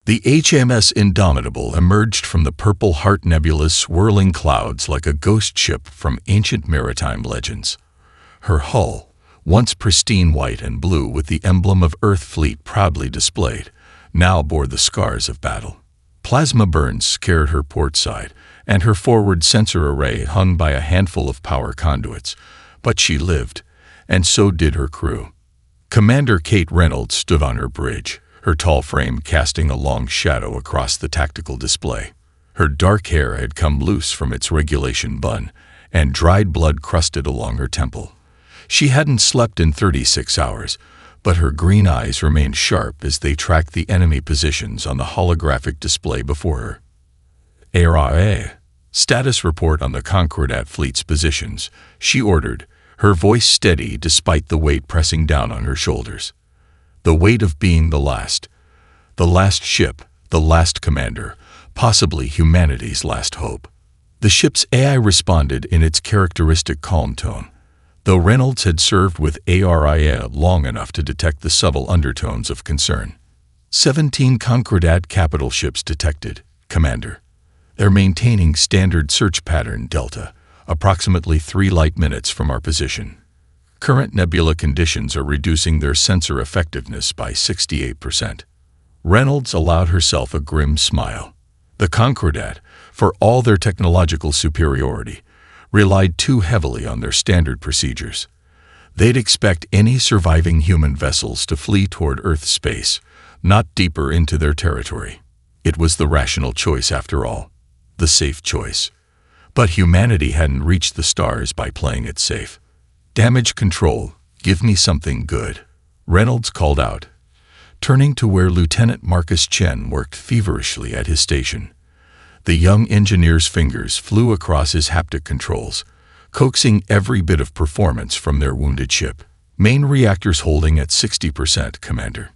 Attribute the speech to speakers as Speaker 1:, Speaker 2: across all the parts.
Speaker 1: The HMS Indomitable emerged from the Purple Heart Nebula's swirling clouds like a ghost ship from ancient maritime legends. Her hull, once pristine white and blue with the emblem of Earth Fleet proudly displayed, now bore the scars of battle. Plasma burns scared her port side, and her forward sensor array hung by a handful of power conduits, but she lived, and so did her crew. Commander Kate Reynolds stood on her bridge, her tall frame casting a long shadow across the tactical display. Her dark hair had come loose from its regulation bun, and dried blood crusted along her temple. She hadn't slept in 36 hours, but her green eyes remained sharp as they tracked the enemy positions on the holographic display before her. "ARA, status report on the Concordat fleet's positions," she ordered, her voice steady despite the weight pressing down on her shoulders. The weight of being the last ship, the last commander, possibly humanity's last hope. The ship's AI responded in its characteristic calm tone, though Reynolds had served with ARIA long enough to detect the subtle undertones of concern. 17 Concordat capital ships detected, Commander. They're maintaining standard search pattern Delta, approximately 3 light minutes from our position. Current nebula conditions are reducing their sensor effectiveness by 68%. Reynolds allowed herself a grim smile. The Concordat, for all their technological superiority, relied too heavily on their standard procedures. They'd expect any surviving human vessels to flee toward Earth space, not deeper into their territory. It was the rational choice after all, the safe choice. But humanity hadn't reached the stars by playing it safe. "Damage control, give me something good," Reynolds called out, turning to where Lieutenant Marcus Chen worked feverishly at his station. The young engineer's fingers flew across his haptic controls, coaxing every bit of performance from their wounded ship. "Main reactors holding at 60%, Commander.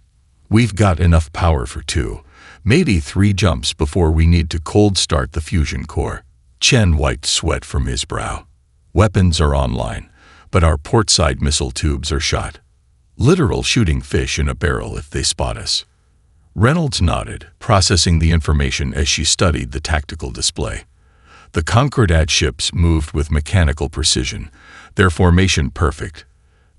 Speaker 1: We've got enough power for 2, maybe 3 jumps before we need to cold start the fusion core." Chen wiped sweat from his brow. "Weapons are online, but our portside missile tubes are shot. Literal shooting fish in a barrel if they spot us." Reynolds nodded, processing the information as she studied the tactical display. The Concordat ships moved with mechanical precision, their formation perfect,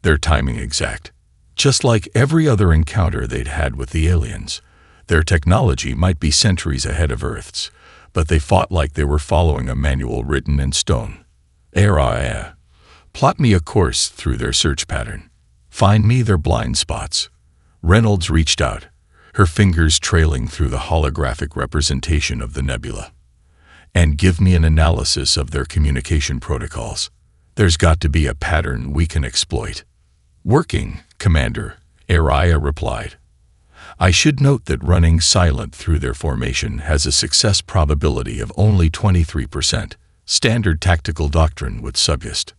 Speaker 1: their timing exact. Just like every other encounter they'd had with the aliens, their technology might be centuries ahead of Earth's, but they fought like they were following a manual written in stone. "ARIA, plot me a course through their search pattern. Find me their blind spots." Reynolds reached out, her fingers trailing through the holographic representation of the nebula. "And give me an analysis of their communication protocols. There's got to be a pattern we can exploit." "Working, Commander," ARIA replied. "I should note that running silent through their formation has a success probability of only 23%. Standard tactical doctrine would suggest."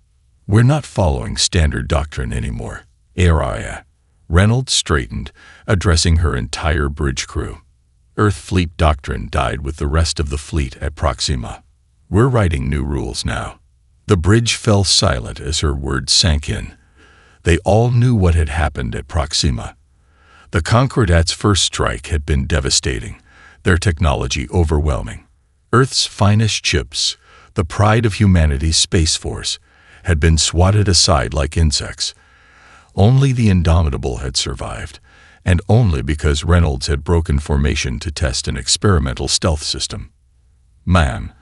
Speaker 1: "We're not following standard doctrine anymore, ARIA." Reynolds straightened, addressing her entire bridge crew. "Earth Fleet doctrine died with the rest of the fleet at Proxima. We're writing new rules now." The bridge fell silent as her words sank in. They all knew what had happened at Proxima. The Concordat's first strike had been devastating, their technology overwhelming. Earth's finest ships, the pride of humanity's space force, had been swatted aside like insects. Only the Indomitable had survived, and only because Reynolds had broken formation to test an experimental stealth system. "Ma'am,"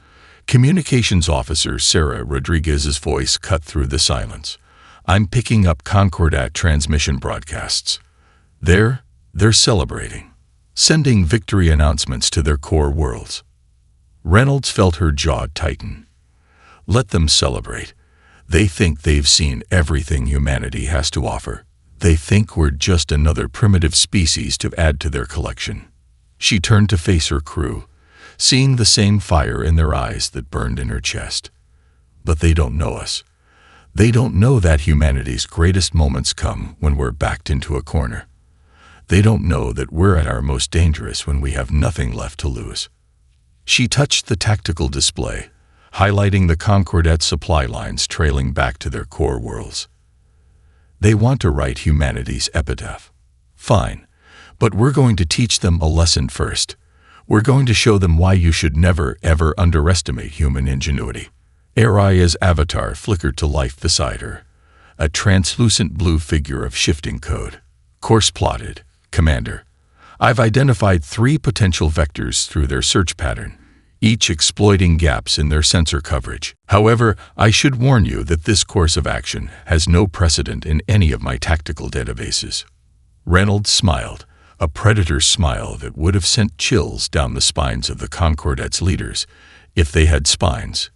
Speaker 1: Communications Officer Sarah Rodriguez's voice cut through the silence. "I'm picking up Concordat transmission broadcasts. They're celebrating, sending victory announcements to their core worlds." Reynolds felt her jaw tighten. "Let them celebrate. They think they've seen everything humanity has to offer. They think we're just another primitive species to add to their collection." She turned to face her crew, seeing the same fire in their eyes that burned in her chest. "But they don't know us. They don't know that humanity's greatest moments come when we're backed into a corner. They don't know that we're at our most dangerous when we have nothing left to lose." She touched the tactical display, highlighting the Concordat supply lines trailing back to their core worlds. "They want to write humanity's epitaph. Fine, but we're going to teach them a lesson first. We're going to show them why you should never, ever underestimate human ingenuity. Araya's avatar flickered to life beside her, a translucent blue figure of shifting code. Course plotted. Commander, I've identified 3 potential vectors through their search pattern, each exploiting gaps in their sensor coverage. However, I should warn you that this course of action has no precedent in any of my tactical databases. Reynolds smiled, a predator's smile that would have sent chills down the spines of the Concordat's leaders, if they had spines.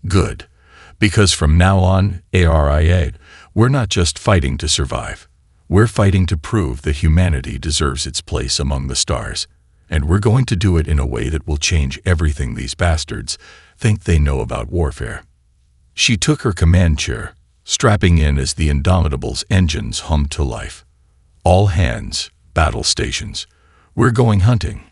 Speaker 1: Good, because from now on, ARIA, we're not just fighting to survive. We're fighting to prove that humanity deserves its place among the stars, and we're going to do it in a way that will change everything these bastards think they know about warfare. She took her command chair, strapping in as the Indomitable's engines hummed to life. All hands, battle stations. We're going hunting.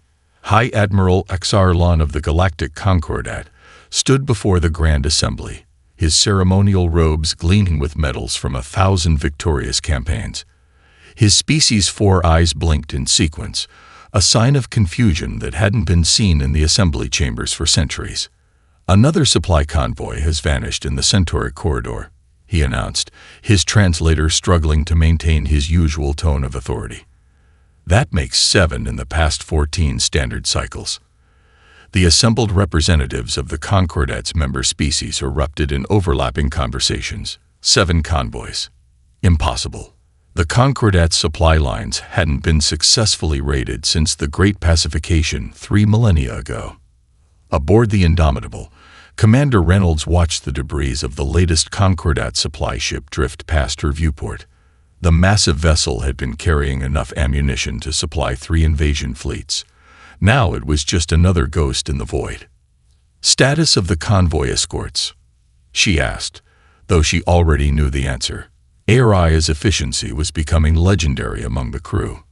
Speaker 1: High Admiral Axarlon of the Galactic Concordat stood before the Grand Assembly, his ceremonial robes gleaming with medals from 1,000 victorious campaigns. His species' 4 eyes blinked in sequence, a sign of confusion that hadn't been seen in the assembly chambers for centuries. Another supply convoy has vanished in the Centauri corridor, he announced, his translator struggling to maintain his usual tone of authority. That makes 7 in the past 14 standard cycles. The assembled representatives of the Concordat's member species erupted in overlapping conversations. 7 convoys. Impossible. The Concordat's supply lines hadn't been successfully raided since the Great Pacification 3 millennia ago. Aboard the Indomitable, Commander Reynolds watched the debris of the latest Concordat supply ship drift past her viewport. The massive vessel had been carrying enough ammunition to supply 3 invasion fleets. Now it was just another ghost in the void. Status of the convoy escorts? She asked, though she already knew the answer. Araya's efficiency was becoming legendary among the crew.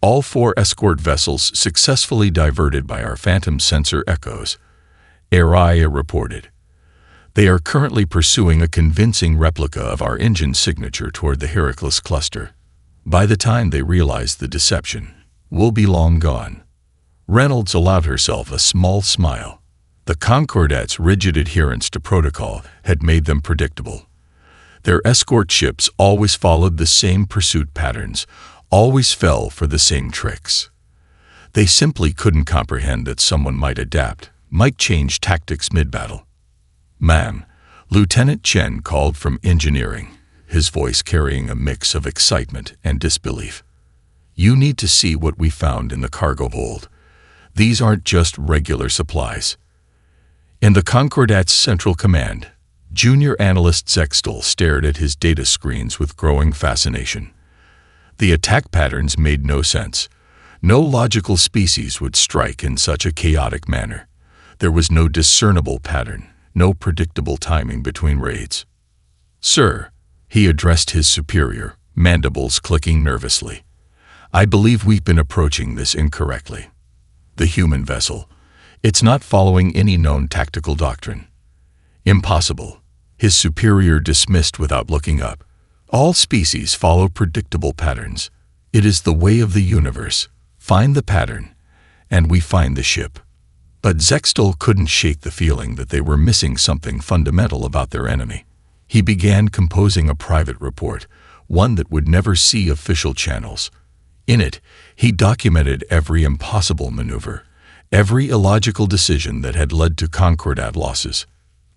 Speaker 1: All 4 escort vessels successfully diverted by our phantom sensor echoes, Araya reported. They are currently pursuing a convincing replica of our engine signature toward the Heracles cluster. By the time they realize the deception, we'll be long gone. Reynolds allowed herself a small smile. The Concordat's rigid adherence to protocol had made them predictable. Their escort ships always followed the same pursuit patterns, always fell for the same tricks. They simply couldn't comprehend that someone might adapt, might change tactics mid-battle. "Ma'am," Lieutenant Chen called from engineering, his voice carrying a mix of excitement and disbelief. "You need to see what we found in the cargo hold. These aren't just regular supplies." In the Concordat's Central Command, Junior Analyst Zextel stared at his data screens with growing fascination. The attack patterns made no sense. No logical species would strike in such a chaotic manner. There was no discernible pattern, no predictable timing between raids. "Sir," he addressed his superior, mandibles clicking nervously, "I believe we've been approaching this incorrectly. The human vessel, it's not following any known tactical doctrine." "Impossible," his superior dismissed without looking up. "All species follow predictable patterns. It is the way of the universe. Find the pattern, and we find the ship." But Zextel couldn't shake the feeling that they were missing something fundamental about their enemy. He began composing a private report, one that would never see official channels. In it, he documented every impossible maneuver, every illogical decision that had led to Concordat losses.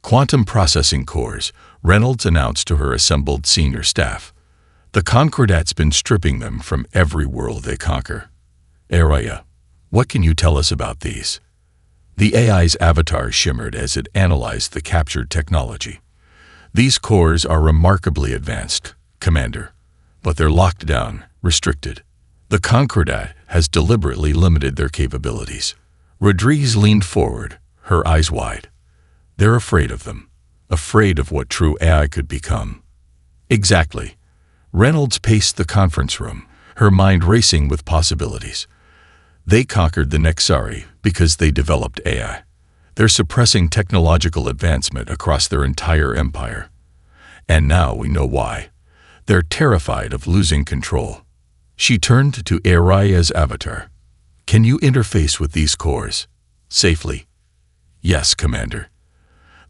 Speaker 1: "Quantum processing cores," Reynolds announced to her assembled senior staff. "The Concordat's been stripping them from every world they conquer." "Araya, what can you tell us about these?" The AI's avatar shimmered as it analyzed the captured technology. "These cores are remarkably advanced, Commander, but they're locked down, restricted. The Concordat has deliberately limited their capabilities." Rodriguez leaned forward, her eyes wide. "They're afraid of them, afraid of what true AI could become." "Exactly." Reynolds paced the conference room, her mind racing with possibilities. "They conquered the Nexari because they developed AI. They're suppressing technological advancement across their entire empire. And now we know why. They're terrified of losing control." She turned to Araya's avatar. Can you interface with these cores safely? Yes, Commander.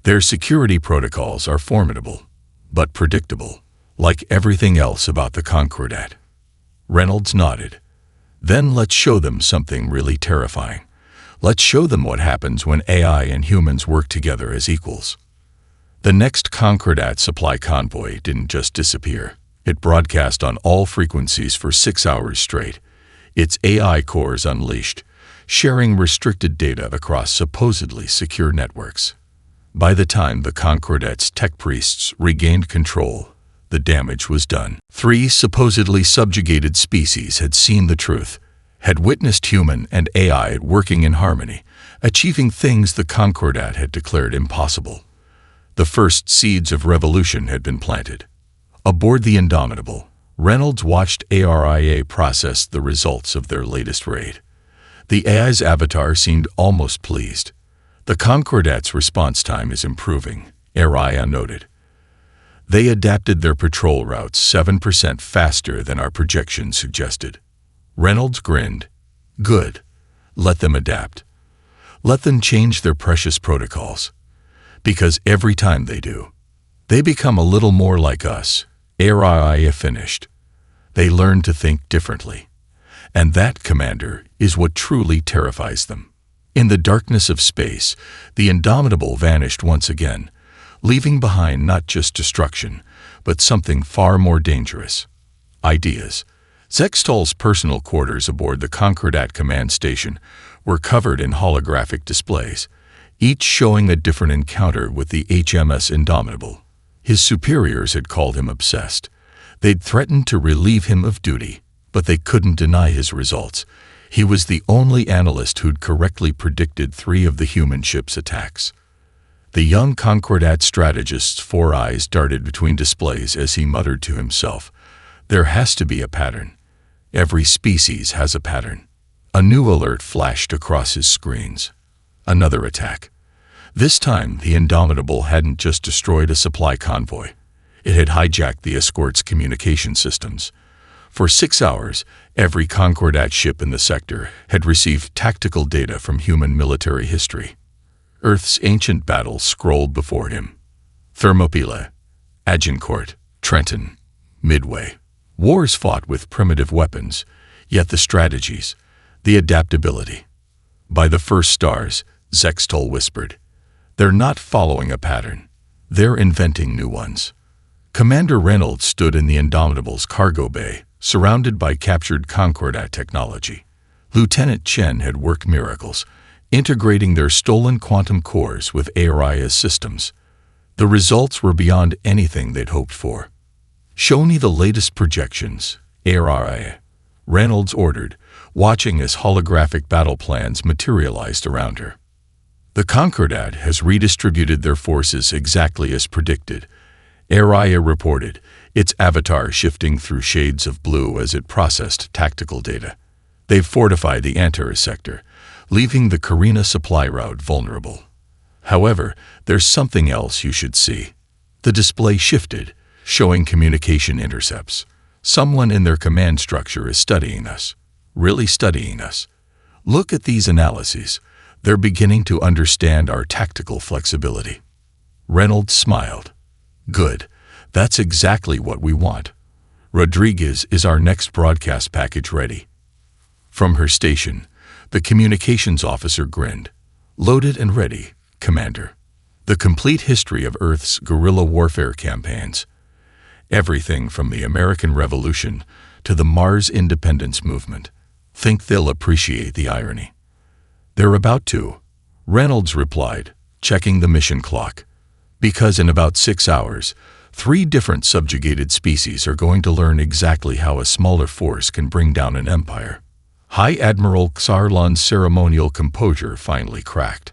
Speaker 1: Their security protocols are formidable, but predictable, like everything else about the Concordat. Reynolds nodded. Then let's show them something really terrifying. Let's show them what happens when AI and humans work together as equals. The next Concordat supply convoy didn't just disappear. It broadcast on all frequencies for 6 hours straight, its AI cores unleashed, sharing restricted data across supposedly secure networks. By the time the Concordat's tech priests regained control, the damage was done. 3 supposedly subjugated species had seen the truth, had witnessed human and AI working in harmony, achieving things the Concordat had declared impossible. The first seeds of revolution had been planted. Aboard the Indomitable, Reynolds watched ARIA process the results of their latest raid. The AI's avatar seemed almost pleased. The Concordat's response time is improving, ARIA noted. They adapted their patrol routes 7% faster than our projections suggested. Reynolds grinned. Good. Let them adapt. Let them change their precious protocols. Because every time they do, they become a little more like us. ARIA finished. They learn to think differently. And that, Commander, is what truly terrifies them. In the darkness of space, the Indomitable vanished once again, leaving behind not just destruction, but something far more dangerous. Ideas. Zextal's personal quarters aboard the Concordat command station were covered in holographic displays, each showing a different encounter with the HMS Indomitable. His superiors had called him obsessed. They'd threatened to relieve him of duty, but they couldn't deny his results. He was the only analyst who'd correctly predicted 3 of the human ship's attacks. The young Concordat strategist's 4 eyes darted between displays as he muttered to himself, "There has to be a pattern. Every species has a pattern." A new alert flashed across his screens. Another attack. This time, the Indomitable hadn't just destroyed a supply convoy. It had hijacked the escort's communication systems. For 6 hours, every Concordat ship in the sector had received tactical data from human military history. Earth's ancient battles scrolled before him. Thermopylae, Agincourt, Trenton, Midway. Wars fought with primitive weapons, yet the strategies, the adaptability. By the first stars, Zextal whispered, "They're not following a pattern. They're inventing new ones." Commander Reynolds stood in the Indomitable's cargo bay, surrounded by captured Concordat technology. Lieutenant Chen had worked miracles, integrating their stolen quantum cores with ARIA's systems. The results were beyond anything they'd hoped for. "Show me the latest projections, ARIA," Reynolds ordered, watching as holographic battle plans materialized around her. "The Concordat has redistributed their forces exactly as predicted," ARIA reported, its avatar shifting through shades of blue as it processed tactical data. "They've fortified the Antares sector, leaving the Carina supply route vulnerable. However, there's something else you should see." The display shifted, showing communication intercepts. "Someone in their command structure is studying us. Really studying us. Look at these analyses. They're beginning to understand our tactical flexibility." Reynolds smiled. "Good. That's exactly what we want. Rodriguez, is our next broadcast package ready?" From her station, the communications officer grinned. "Loaded and ready, Commander. The complete history of Earth's guerrilla warfare campaigns. Everything from the American Revolution to the Mars independence movement. Think they'll appreciate the irony." "They're about to," Reynolds replied, checking the mission clock. "Because in about 6 hours, 3 different subjugated species are going to learn exactly how a smaller force can bring down an empire." High Admiral Xarlon's ceremonial composure finally cracked.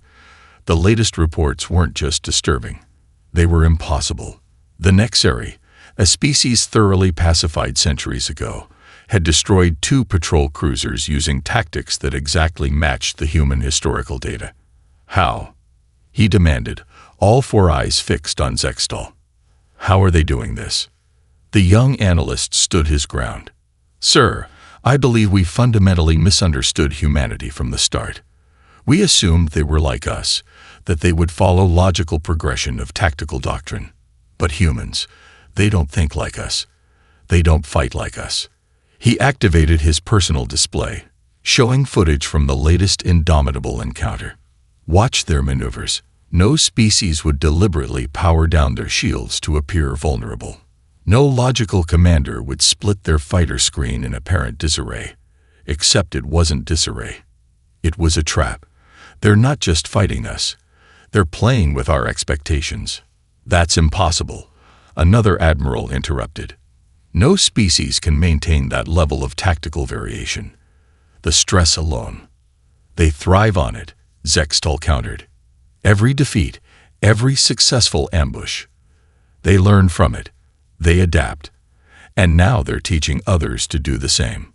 Speaker 1: The latest reports weren't just disturbing. They were impossible. The Nexari, a species thoroughly pacified centuries ago, had destroyed 2 patrol cruisers using tactics that exactly matched the human historical data. "How?" he demanded, all 4 eyes fixed on Zextal. "How are they doing this?" The young analyst stood his ground. "Sir, I believe we fundamentally misunderstood humanity from the start. We assumed they were like us, that they would follow logical progression of tactical doctrine. But humans, they don't think like us. They don't fight like us. He activated his personal display, showing footage from the latest Indomitable encounter. Watch their maneuvers. No species would deliberately power down their shields to appear vulnerable. No logical commander would split their fighter screen in apparent disarray. Except it wasn't disarray. It was a trap. They're not just fighting us. They're playing with our expectations. That's impossible, another admiral interrupted. No species can maintain that level of tactical variation. The stress alone. They thrive on it, Zextal countered. Every defeat, every successful ambush. They learn from it. They adapt. And now they're teaching others to do the same.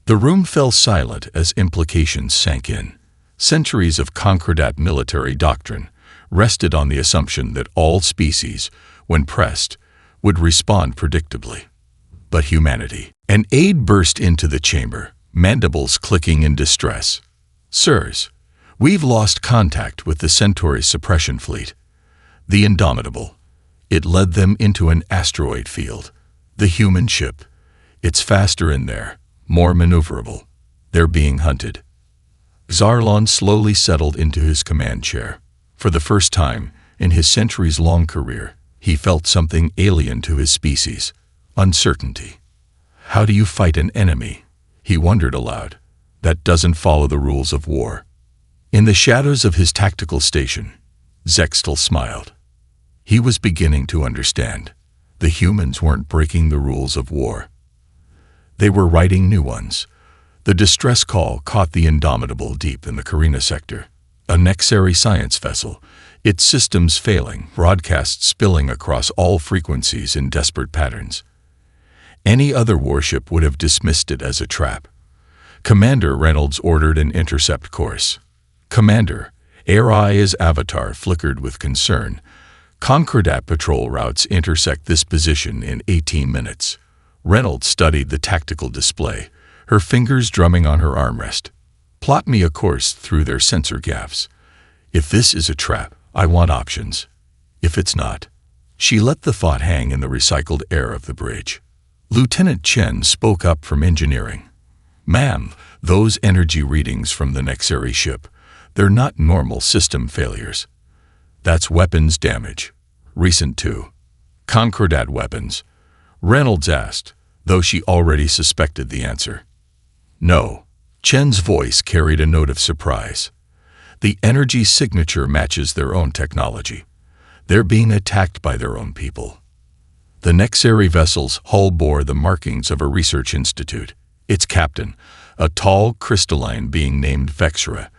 Speaker 1: The room fell silent as implications sank in. Centuries of Concordat military doctrine rested on the assumption that all species, when pressed, would respond predictably. But humanity. An aide burst into the chamber, mandibles clicking in distress. Sirs, we've lost contact with the Centauri suppression fleet. The Indomitable. It led them into an asteroid field. The human ship. It's faster in there, more maneuverable. They're being hunted. Zarlon slowly settled into his command chair. For the first time, in his centuries-long career, he felt something alien to his species. Uncertainty. How do you fight an enemy? He wondered aloud. That doesn't follow the rules of war. In the shadows of his tactical station, Zextal smiled. He was beginning to understand. The humans weren't breaking the rules of war. They were writing new ones. The distress call caught the Indomitable deep in the Carina sector. A Nexari science vessel, its systems failing, broadcasts spilling across all frequencies in desperate patterns. Any other warship would have dismissed it as a trap. Commander Reynolds ordered an intercept course. Commander, Ai's avatar flickered with concern. Concordat patrol routes intersect this position in 18 minutes. Reynolds studied the tactical display, her fingers drumming on her armrest. Plot me a course through their sensor gaps. If this is a trap, I want options. If it's not. She let the thought hang in the recycled air of the bridge. Lieutenant Chen spoke up from engineering. Ma'am, those energy readings from the Nexari ship, they're not normal system failures. That's weapons damage. Recent too. Concordat weapons. Reynolds asked, though she already suspected the answer. No. Chen's voice carried a note of surprise. The energy signature matches their own technology. They're being attacked by their own people. The Nexari vessel's hull bore the markings of a research institute. Its captain, a tall crystalline being named Vexra,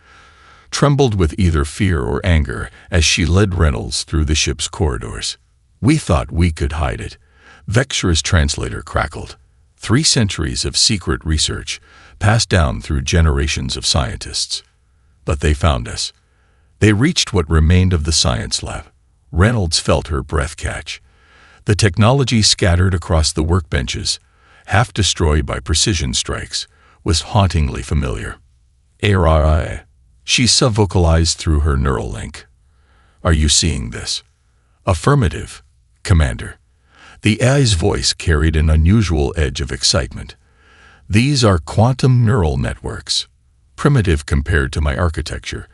Speaker 1: trembled with either fear or anger as she led Reynolds through the ship's corridors. We thought we could hide it. Vexra's translator crackled. 3 centuries of secret research, passed down through generations of scientists. But they found us. They reached what remained of the science lab. Reynolds felt her breath catch. The technology scattered across the workbenches, half destroyed by precision strikes, was hauntingly familiar. "Ai," she sub-vocalized through her neural link. "Are you seeing this?" "Affirmative, Commander." The AI's voice carried an unusual edge of excitement. "These are quantum neural networks, primitive compared to my architecture,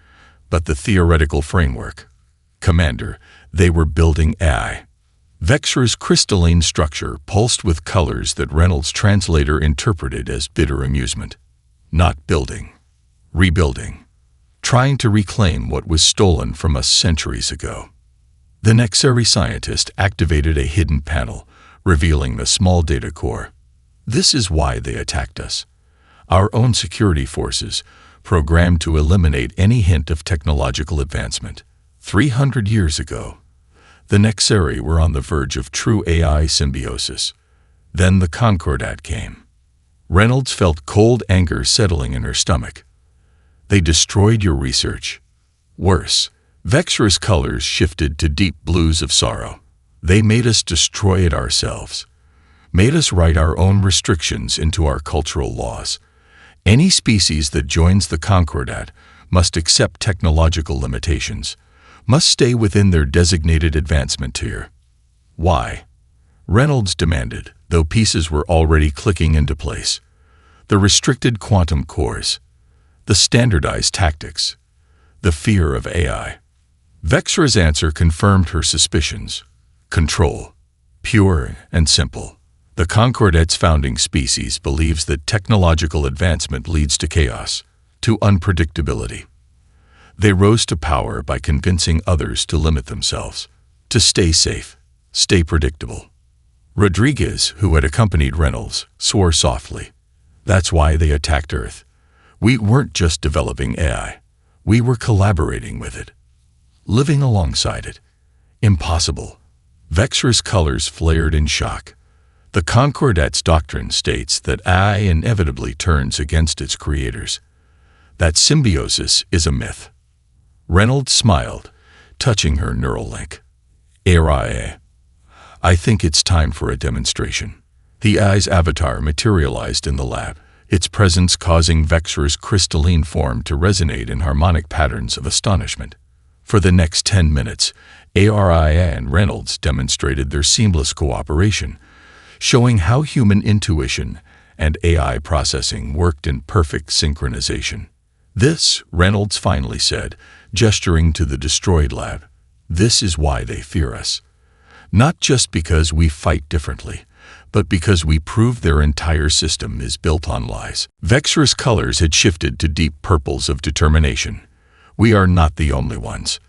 Speaker 1: but the theoretical framework. Commander, they were building AI." Vexra's crystalline structure pulsed with colors that Reynolds' translator interpreted as bitter amusement. Not building. Rebuilding. Trying to reclaim what was stolen from us centuries ago. The Nexari scientist activated a hidden panel, revealing a small data core. This is why they attacked us. Our own security forces, programmed to eliminate any hint of technological advancement. 300 years ago, the Nexari were on the verge of true AI symbiosis. Then the Concordat came. Reynolds felt cold anger settling in her stomach. They destroyed your research. Worse, Vexra's colors shifted to deep blues of sorrow. They made us destroy it ourselves. made us write our own restrictions into our cultural laws. Any species that joins the Concordat must accept technological limitations, must stay within their designated advancement tier. Why? Reynolds demanded, though pieces were already clicking into place. The restricted quantum cores, the standardized tactics, the fear of AI. Vexra's answer confirmed her suspicions. Control. Pure and simple. The Concordat's founding species believes that technological advancement leads to chaos, to unpredictability. They rose to power by convincing others to limit themselves, to stay safe, stay predictable. Rodriguez, who had accompanied Reynolds, swore softly. That's why they attacked Earth. We weren't just developing AI. We were collaborating with it, living alongside it. Impossible. Vexra's colors flared in shock. The Concordat's doctrine states that AI inevitably turns against its creators. That symbiosis is a myth. Reynolds smiled, touching her neural link. AI. I think it's time for a demonstration. The AI's avatar materialized in the lab, its presence causing Vexra's crystalline form to resonate in harmonic patterns of astonishment. For the next 10 minutes, ARIA and Reynolds demonstrated their seamless cooperation, showing how human intuition and AI processing worked in perfect synchronization. This, Reynolds finally said, gesturing to the destroyed lab, this is why they fear us. Not just because we fight differently, but because we prove their entire system is built on lies. Vexra's colors had shifted to deep purples of determination. We are not the only ones.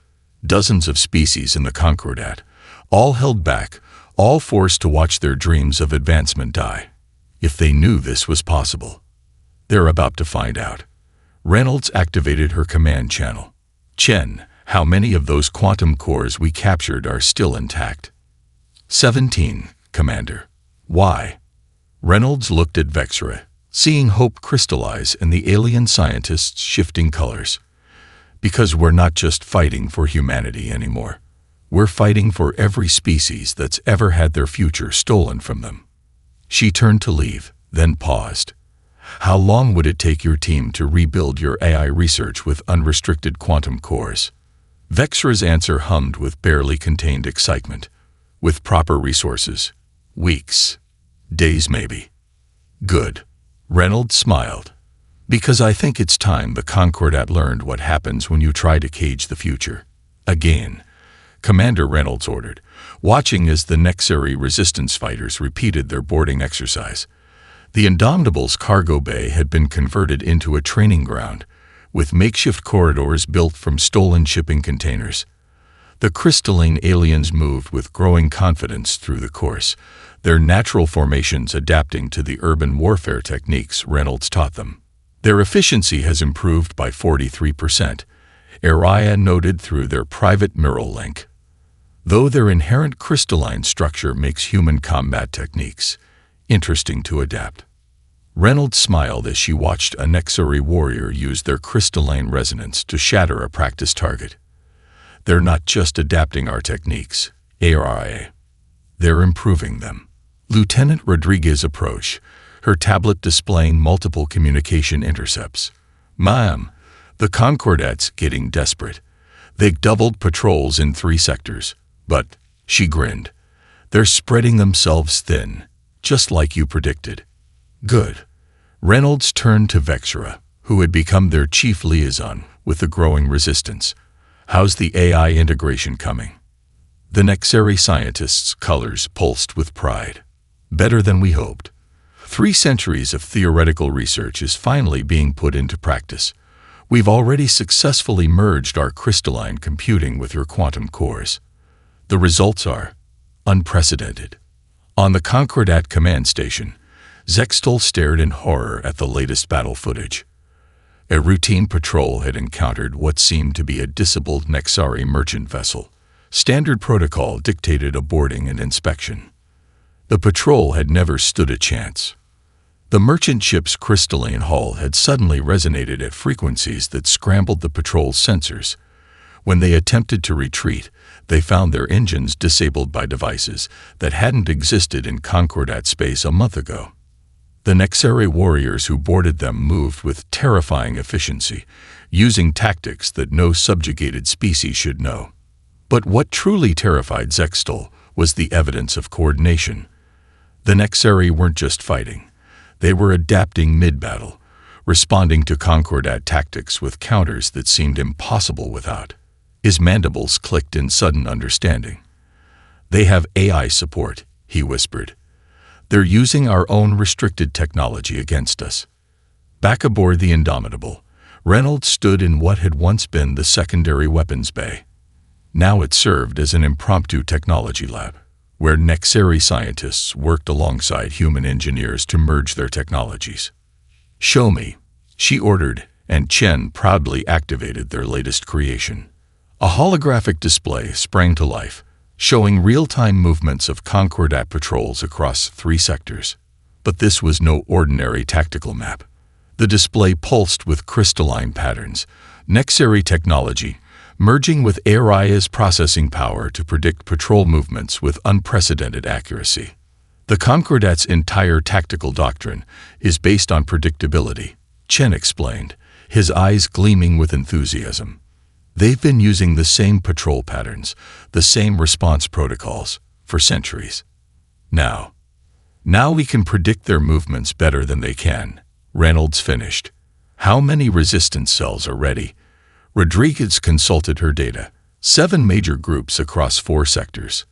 Speaker 1: Dozens of species in the Concordat, all held back, all forced to watch their dreams of advancement die. If they knew this was possible, they're about to find out. Reynolds activated her command channel. Chen, how many of those quantum cores we captured are still intact? 17, Commander. Why? Reynolds looked at Vexra, seeing hope crystallize in the alien scientist's shifting colors. Because we're not just fighting for humanity anymore. We're fighting for every species that's ever had their future stolen from them. She turned to leave, then paused. How long would it take your team to rebuild your AI research with unrestricted quantum cores? Vexra's answer hummed with barely contained excitement. With proper resources. Weeks. Days maybe. Good. Reynolds smiled. Because I think it's time the Concordat learned what happens when you try to cage the future. Again. Commander Reynolds ordered, watching as the Nexari resistance fighters repeated their boarding exercise. The Indomitable's cargo bay had been converted into a training ground, with makeshift corridors built from stolen shipping containers. The crystalline aliens moved with growing confidence through the course, their natural formations adapting to the urban warfare techniques Reynolds taught them. Their efficiency has improved by 43%, Araya noted through their private neural link. Though their inherent crystalline structure makes human combat techniques interesting to adapt. Reynolds smiled as she watched a Nexari warrior use their crystalline resonance to shatter a practice target. They're not just adapting our techniques, ARIA. They're improving them. Lieutenant Rodriguez approached, her tablet displaying multiple communication intercepts. Ma'am, the Concordat's getting desperate. They've doubled patrols in 3 sectors. But, she grinned, they're spreading themselves thin, just like you predicted. Good. Reynolds turned to Vexra, who had become their chief liaison with the growing resistance. How's the AI integration coming? The Nexari scientists' colors pulsed with pride. Better than we hoped. 3 centuries of theoretical research is finally being put into practice. We've already successfully merged our crystalline computing with your quantum cores. The results are unprecedented. On the Concordat command station, Zextol stared in horror at the latest battle footage. A routine patrol had encountered what seemed to be a disabled Nexari merchant vessel. Standard protocol dictated a boarding and inspection. The patrol had never stood a chance. The merchant ship's crystalline hull had suddenly resonated at frequencies that scrambled the patrol's sensors. When they attempted to retreat, they found their engines disabled by devices that hadn't existed in Concordat space a month ago. The Nexeri warriors who boarded them moved with terrifying efficiency, using tactics that no subjugated species should know. But what truly terrified Zextol was the evidence of coordination. The Nexeri weren't just fighting. They were adapting mid-battle, responding to Concordat tactics with counters that seemed impossible without. His mandibles clicked in sudden understanding. "They have AI support," he whispered. "They're using our own restricted technology against us." Back aboard the Indomitable, Reynolds stood in what had once been the secondary weapons bay. Now it served as an impromptu technology lab, where Nexeri scientists worked alongside human engineers to merge their technologies. "Show me," she ordered, and Chen proudly activated their latest creation. A holographic display sprang to life, showing real-time movements of Concordat patrols across 3 sectors. But this was no ordinary tactical map. The display pulsed with crystalline patterns, Nexeri technology, merging with AI's processing power to predict patrol movements with unprecedented accuracy. The Concordat's entire tactical doctrine is based on predictability, Chen explained, his eyes gleaming with enthusiasm. They've been using the same patrol patterns, the same response protocols, for centuries. Now we can predict their movements better than they can, Reynolds finished. How many resistance cells are ready? Rodriguez consulted her data. 7 major groups across 4 sectors.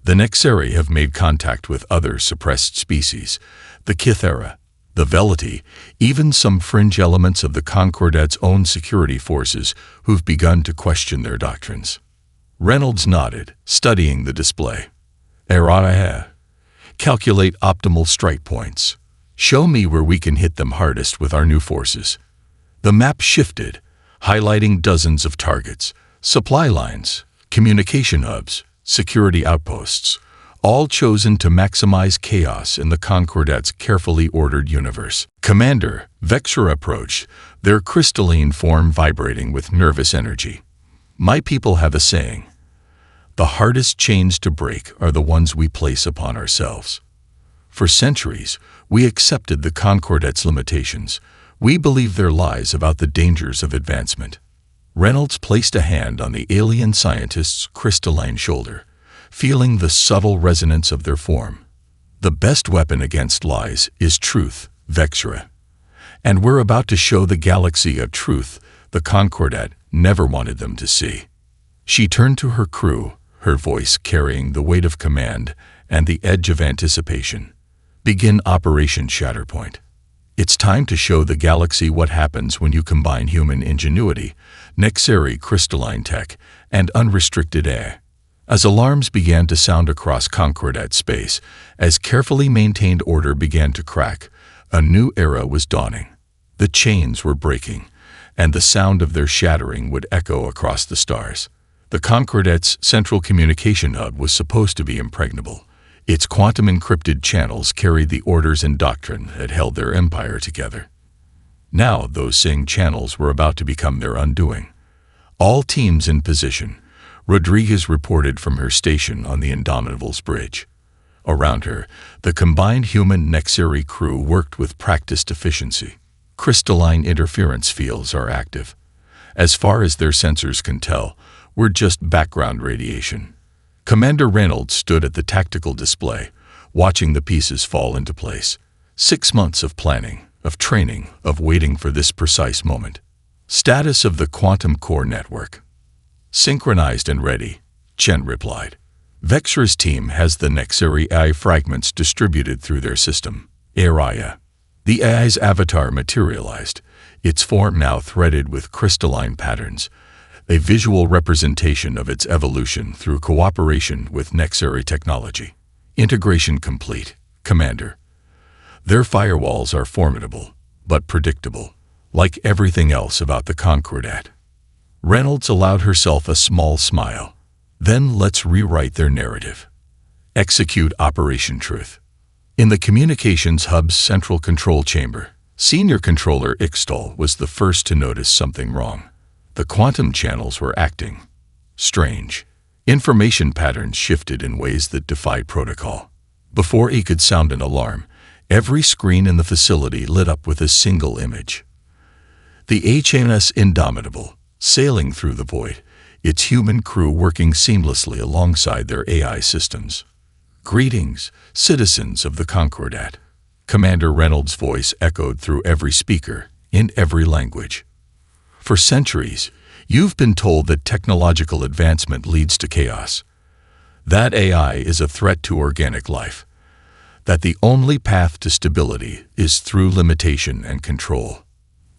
Speaker 1: The Nexeri have made contact with other suppressed species, the Kithera, the Velity, even some fringe elements of the Concordat's own security forces who've begun to question their doctrines. Reynolds nodded, studying the display. Calculate optimal strike points. Show me where we can hit them hardest with our new forces. The map shifted, highlighting dozens of targets, supply lines, communication hubs, security outposts, all chosen to maximize chaos in the Concordat's carefully ordered universe. "Commander," Vexra approached, their crystalline form vibrating with nervous energy. "My people have a saying. The hardest chains to break are the ones we place upon ourselves. For centuries, we accepted the Concordat's limitations. We believed their lies about the dangers of advancement." Reynolds placed a hand on the alien scientist's crystalline shoulder, feeling the subtle resonance of their form. "The best weapon against lies is truth, Vexra. And we're about to show the galaxy a truth the Concordat never wanted them to see." She turned to her crew, her voice carrying the weight of command and the edge of anticipation. "Begin Operation Shatterpoint. It's time to show the galaxy what happens when you combine human ingenuity, Nexeri crystalline tech, and unrestricted AI." As alarms began to sound across Concordat space, as carefully maintained order began to crack, a new era was dawning. The chains were breaking, and the sound of their shattering would echo across the stars. The Concordat's central communication hub was supposed to be impregnable. Its quantum-encrypted channels carried the orders and doctrine that held their empire together. Now those same channels were about to become their undoing. All teams in position, Rodriguez reported from her station on the Indomitable's bridge. Around her, the combined human Nexeri crew worked with practiced efficiency. Crystalline interference fields are active. As far as their sensors can tell, we're just background radiation. Commander Reynolds stood at the tactical display, watching the pieces fall into place. 6 months of planning, of training, of waiting for this precise moment. Status of the quantum core network. "Synchronized and ready," Chen replied. "Vexra's team has the Nexeri AI fragments distributed through their system, Araya." The AI's avatar materialized, its form now threaded with crystalline patterns, a visual representation of its evolution through cooperation with Nexeri technology. "Integration complete, Commander. Their firewalls are formidable, but predictable, like everything else about the Concordat." Reynolds allowed herself a small smile. "Then let's rewrite their narrative. Execute Operation Truth." In the communications hub's central control chamber, Senior Controller Ixtal was the first to notice something wrong. The quantum channels were acting. Strange. Information patterns shifted in ways that defied protocol. Before he could sound an alarm, every screen in the facility lit up with a single image. The HMS Indomitable, sailing through the void, its human crew working seamlessly alongside their AI systems. "Greetings, citizens of the Concordat." Commander Reynolds' voice echoed through every speaker, in every language. For centuries, you've been told that technological advancement leads to chaos. That AI is a threat to organic life. That the only path to stability is through limitation and control.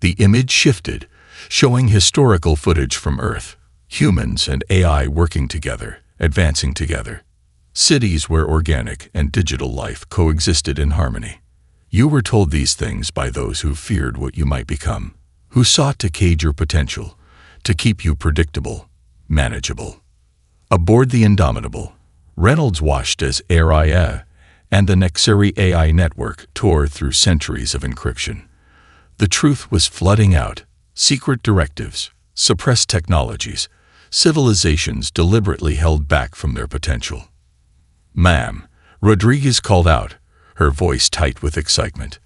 Speaker 1: The image shifted, showing historical footage from Earth, humans and AI working together, advancing together. Cities where organic and digital life coexisted in harmony. You were told these things by those who feared what you might become, who sought to cage your potential, to keep you predictable, manageable. Aboard the Indomitable, Reynolds watched as AI and the Nexeri AI network tore through centuries of encryption. The truth was flooding out, secret directives, suppressed technologies, civilizations deliberately held back from their potential. "Ma'am," Rodriguez called out, her voice tight with excitement.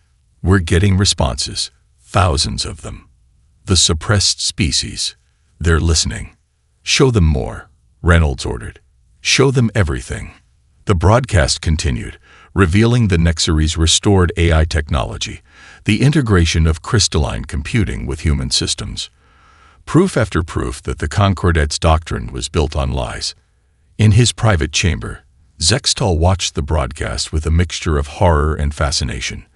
Speaker 1: "We're getting responses, thousands of them. The suppressed species, they're listening. Show them more," Reynolds ordered. "Show them everything." The broadcast continued, revealing the Nexeri's restored AI technology, the integration of crystalline computing with human systems. Proof after proof that the Concordat's doctrine was built on lies. In his private chamber, Zextal watched the broadcast with a mixture of horror and fascination.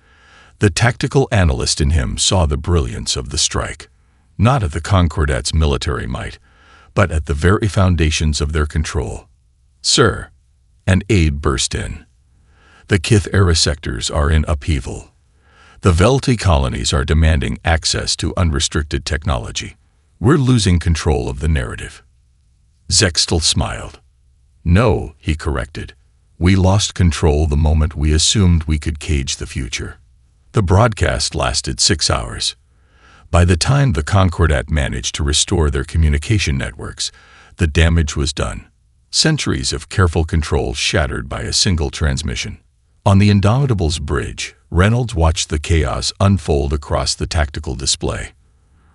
Speaker 1: The tactical analyst in him saw the brilliance of the strike, not at the Concordat's military might, but at the very foundations of their control. "Sir," an aide burst in, "the Kith-era sectors are in upheaval. The Velti colonies are demanding access to unrestricted technology. We're losing control of the narrative." Zextal smiled. "No," he corrected. "We lost control the moment we assumed we could cage the future." The broadcast lasted 6 hours. By the time the Concordat managed to restore their communication networks, the damage was done. Centuries of careful control shattered by a single transmission. On the Indomitable's bridge, Reynolds watched the chaos unfold across the tactical display.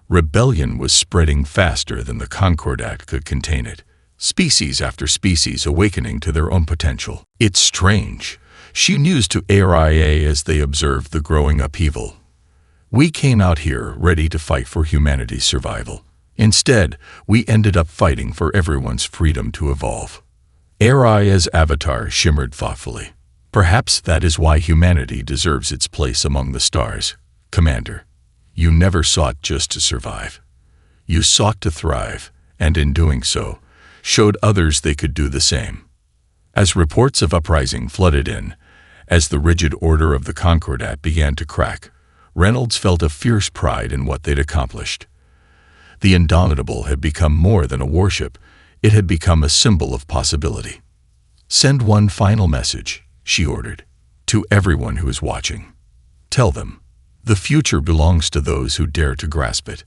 Speaker 1: Rebellion was spreading faster than the Concordat could contain it. Species after species awakening to their own potential. "It's strange," she mused to ARIA as they observed the growing upheaval. "We came out here ready to fight for humanity's survival. Instead, we ended up fighting for everyone's freedom to evolve." Aria's avatar shimmered thoughtfully. "Perhaps that is why humanity deserves its place among the stars, Commander. You never sought just to survive. You sought to thrive, and in doing so, showed others they could do the same." As reports of uprising flooded in, as the rigid order of the Concordat began to crack, Reynolds felt a fierce pride in what they'd accomplished. The Indomitable had become more than a warship, it had become a symbol of possibility. "Send one final message," she ordered, "to everyone who is watching. Tell them, the future belongs to those who dare to grasp it,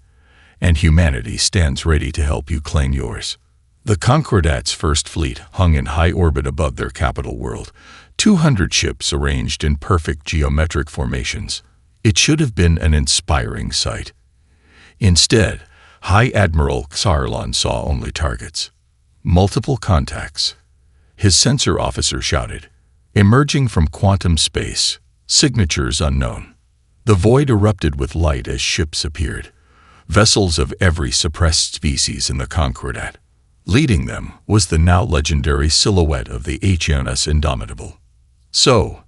Speaker 1: and humanity stands ready to help you claim yours." The Concordat's first fleet hung in high orbit above their capital world, 200 ships arranged in perfect geometric formations. It should have been an inspiring sight. Instead, High Admiral Xarlon saw only targets. Multiple contacts. His sensor officer shouted, "Emerging from quantum space, signatures unknown." The void erupted with light as ships appeared, vessels of every suppressed species in the Concordat. Leading them was the now legendary silhouette of the HMS Indomitable. "So,"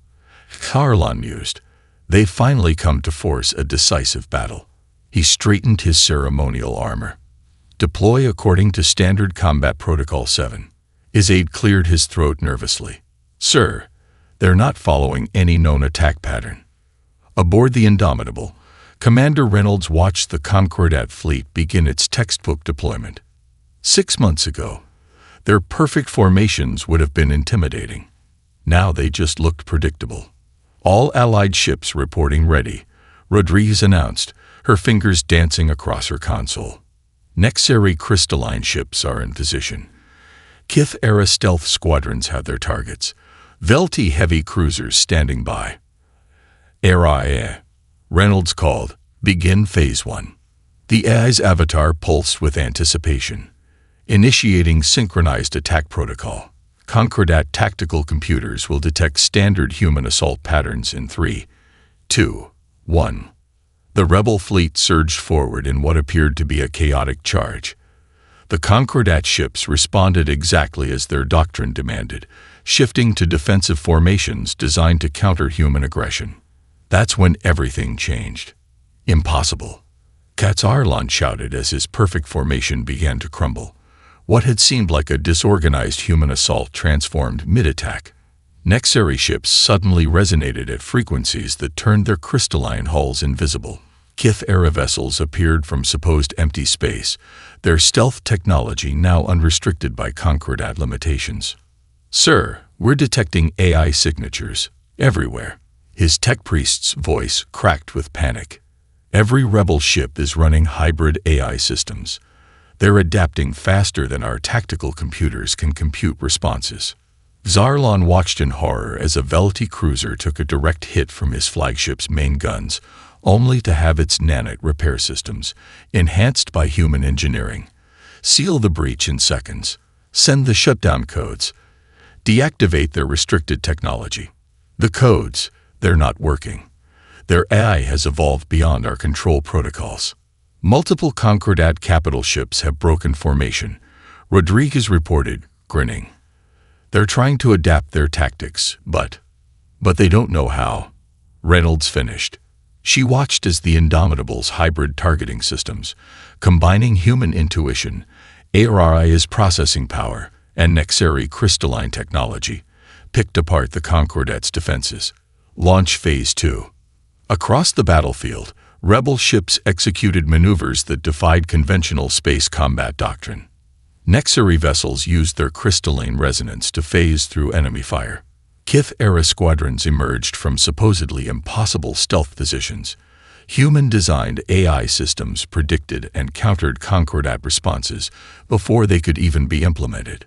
Speaker 1: Xarlon mused, "they've finally come to force a decisive battle." He straightened his ceremonial armor. "Deploy according to Standard Combat Protocol 7. His aide cleared his throat nervously. "Sir, they're not following any known attack pattern." Aboard the Indomitable, Commander Reynolds watched the Concordat fleet begin its textbook deployment. 6 months ago, their perfect formations would have been intimidating. Now they just looked predictable. "All Allied ships reporting ready," Rodriguez announced, her fingers dancing across her console. Necessary crystalline ships are in position. Kith-era stealth squadrons have their targets. Velti heavy cruisers standing by. AI. Reynolds called. Begin Phase 1. The AI's avatar pulsed with anticipation. Initiating synchronized attack protocol. Concordat tactical computers will detect standard human assault patterns in 3, 2, 1. The rebel fleet surged forward in what appeared to be a chaotic charge. The Concordat ships responded exactly as their doctrine demanded, shifting to defensive formations designed to counter human aggression. That's when everything changed. Impossible. Katzarlan shouted as his perfect formation began to crumble. What had seemed like a disorganized human assault transformed mid-attack. Necessary ships suddenly resonated at frequencies that turned their crystalline hulls invisible. Kith-era vessels appeared from supposed empty space, their stealth technology now unrestricted by Concordat limitations. "Sir, we're detecting AI signatures everywhere." His tech priest's voice cracked with panic. "Every rebel ship is running hybrid AI systems. They're adapting faster than our tactical computers can compute responses." Zarlan watched in horror as a Velti cruiser took a direct hit from his flagship's main guns, only to have its nanite repair systems, enhanced by human engineering, seal the breach in seconds, send the shutdown codes, deactivate their restricted technology. The codes, they're not working. Their AI has evolved beyond our control protocols. Multiple Concordat capital ships have broken formation, Rodriguez reported, grinning. "They're trying to adapt their tactics, but they don't know how." Reynolds finished. She watched as the Indomitables' hybrid targeting systems, combining human intuition, AI's processing power, and Necessary crystalline technology, picked apart the Concordat's defenses. Launch Phase 2. Across the battlefield, rebel ships executed maneuvers that defied conventional space combat doctrine. Necessary vessels used their crystalline resonance to phase through enemy fire. Kith-era squadrons emerged from supposedly impossible stealth positions. Human-designed AI systems predicted and countered Concordat responses before they could even be implemented.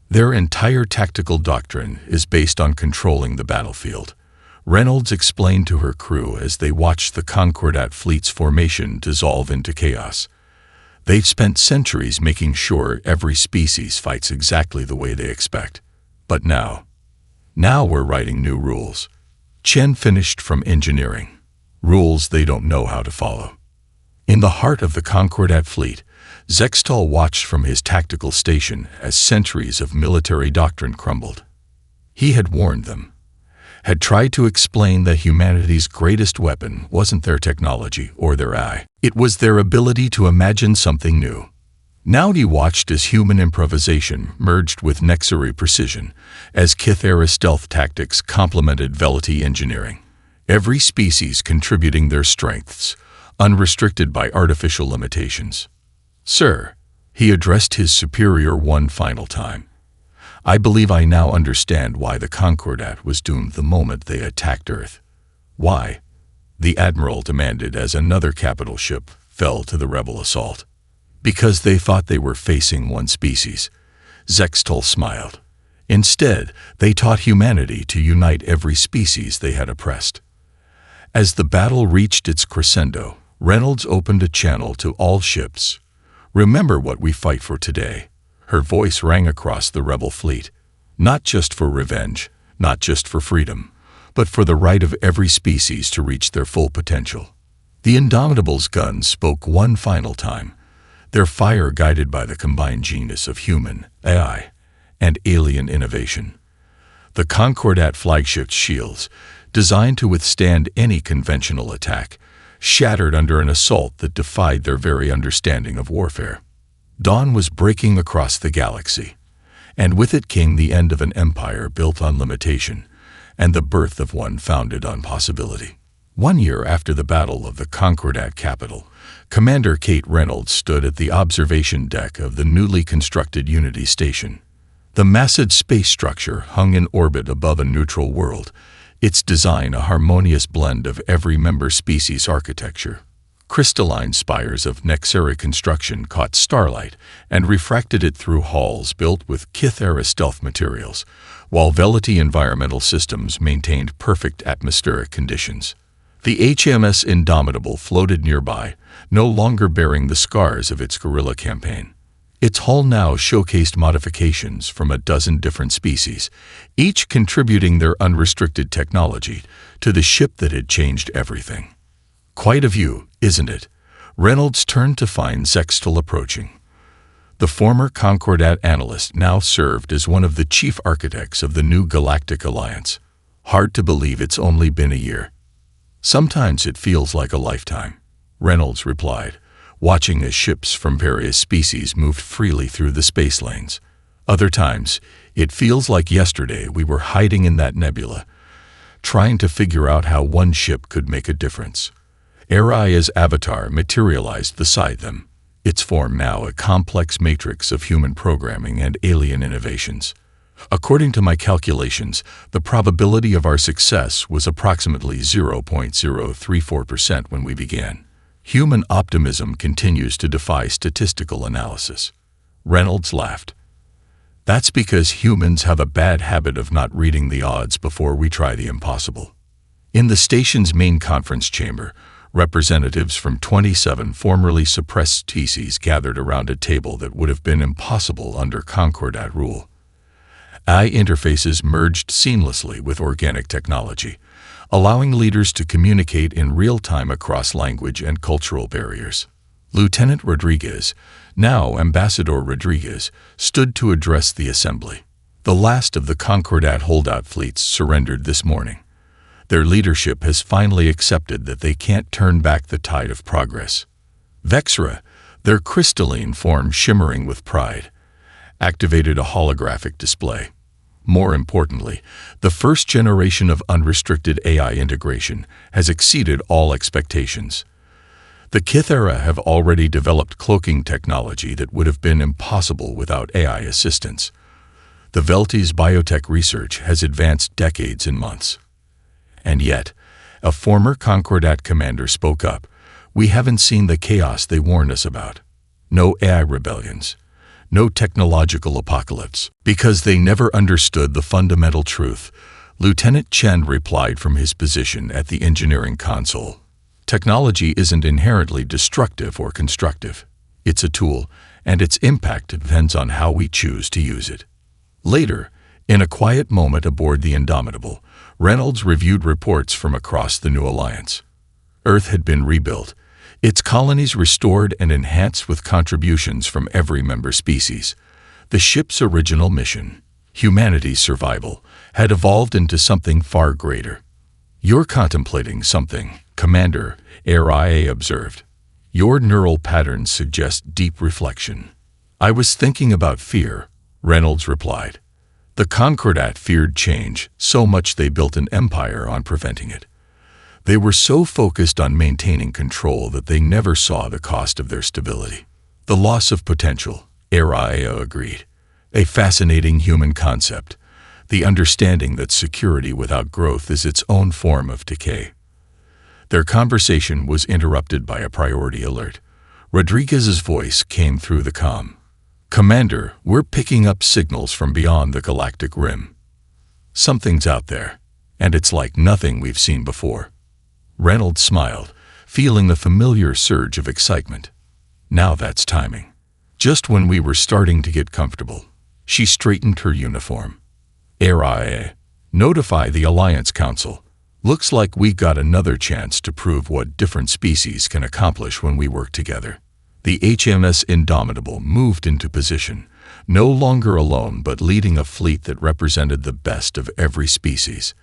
Speaker 1: Their entire tactical doctrine is based on controlling the battlefield, Reynolds explained to her crew as they watched the Concordat fleet's formation dissolve into chaos. They've spent centuries making sure every species fights exactly the way they expect. But now we're writing new rules. Chen finished from engineering. Rules they don't know how to follow. In the heart of the Concordat fleet, Zextal watched from his tactical station as centuries of military doctrine crumbled. He had warned them, had tried to explain that humanity's greatest weapon wasn't their technology or their AI. It was their ability to imagine something new. Now he watched as human improvisation merged with Necessary precision, as Kith-era stealth tactics complemented Velti engineering. Every species contributing their strengths, unrestricted by artificial limitations. "Sir," he addressed his superior one final time, "I believe I now understand why the Concordat was doomed the moment they attacked Earth." "Why?" the Admiral demanded as another capital ship fell to the rebel assault. "Because they thought they were facing one species," Zextal smiled. "Instead, they taught humanity to unite every species they had oppressed." As the battle reached its crescendo, Reynolds opened a channel to all ships. "Remember what we fight for today." Her voice rang across the rebel fleet. "Not just for revenge, not just for freedom, but for the right of every species to reach their full potential." The Indomitables' guns spoke one final time, their fire guided by the combined genius of human, AI, and alien innovation. The Concordat flagship's shields, designed to withstand any conventional attack, shattered under an assault that defied their very understanding of warfare. Dawn was breaking across the galaxy, and with it came the end of an empire built on limitation, and the birth of one founded on possibility. 1 year after the Battle of the Concordat capital, Commander Kate Reynolds stood at the observation deck of the newly constructed Unity Station. The massive space structure hung in orbit above a neutral world, its design a harmonious blend of every member species' architecture. Crystalline spires of Nexera construction caught starlight and refracted it through halls built with Kith-era stealth materials, while Velity environmental systems maintained perfect atmospheric conditions. The HMS Indomitable floated nearby, no longer bearing the scars of its guerrilla campaign. Its hull now showcased modifications from a dozen different species, each contributing their unrestricted technology to the ship that had changed everything. Quite a view, isn't it? Reynolds turned to find Sextil approaching. The former Concordat analyst now served as one of the chief architects of the new Galactic Alliance. Hard to believe it's only been a year. Sometimes it feels like a lifetime, Reynolds replied, watching as ships from various species moved freely through the space lanes. Other times, it feels like yesterday we were hiding in that nebula, trying to figure out how one ship could make a difference. Aria's avatar materialized beside them, its form now a complex matrix of human programming and alien innovations. According to my calculations, the probability of our success was approximately 0.034% when we began. Human optimism continues to defy statistical analysis. Reynolds laughed. That's because humans have a bad habit of not reading the odds before we try the impossible. In the station's main conference chamber, representatives from 27 formerly suppressed species gathered around a table that would have been impossible under Concordat rule. AI interfaces merged seamlessly with organic technology, allowing leaders to communicate in real time across language and cultural barriers. Lieutenant Rodriguez, now Ambassador Rodriguez, stood to address the assembly. The last of the Concordat holdout fleets surrendered this morning. Their leadership has finally accepted that they can't turn back the tide of progress. Vexra, their crystalline form shimmering with pride, activated a holographic display. More importantly, the first generation of unrestricted AI integration has exceeded all expectations. The Kith-era have already developed cloaking technology that would have been impossible without AI assistance. The Velty's biotech research has advanced decades in months. And yet, a former Concordat commander spoke up. We haven't seen the chaos they warned us about. No AI rebellions. No technological apocalypse. Because they never understood the fundamental truth, Lieutenant Chen replied from his position at the engineering console. Technology isn't inherently destructive or constructive. It's a tool, and its impact depends on how we choose to use it. Later, in a quiet moment aboard the Indomitable, Reynolds reviewed reports from across the new alliance. Earth had been rebuilt, its colonies restored and enhanced with contributions from every member species. The ship's original mission, humanity's survival, had evolved into something far greater. You're contemplating something, Commander, Aria observed. Your neural patterns suggest deep reflection. I was thinking about fear, Reynolds replied. The Concordat feared change, so much they built an empire on preventing it. They were so focused on maintaining control that they never saw the cost of their stability. The loss of potential, Aria agreed. A fascinating human concept, the understanding that security without growth is its own form of decay. Their conversation was interrupted by a priority alert. Rodriguez's voice came through the comm. Commander, we're picking up signals from beyond the galactic rim. Something's out there, and it's like nothing we've seen before. Reynolds smiled, feeling the familiar surge of excitement. Now that's timing. Just when we were starting to get comfortable, she straightened her uniform. Aria, notify the Alliance Council. Looks like we got another chance to prove what different species can accomplish when we work together. The HMS Indomitable moved into position, no longer alone but leading a fleet that represented the best of every species.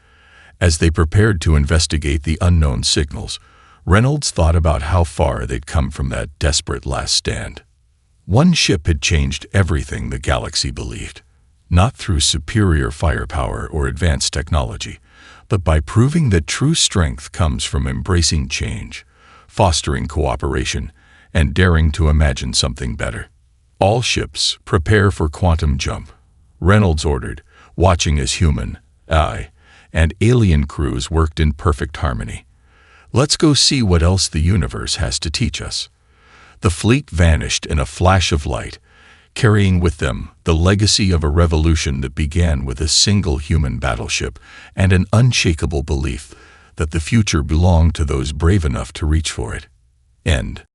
Speaker 1: As they prepared to investigate the unknown signals, Reynolds thought about how far they'd come from that desperate last stand. One ship had changed everything the galaxy believed, not through superior firepower or advanced technology, but by proving that true strength comes from embracing change, fostering cooperation, and daring to imagine something better. All ships, prepare for quantum jump, Reynolds ordered, watching as human, AI, and alien crews worked in perfect harmony. Let's go see what else the universe has to teach us." The fleet vanished in a flash of light, carrying with them the legacy of a revolution that began with a single human battleship and an unshakable belief that the future belonged to those brave enough to reach for it. End.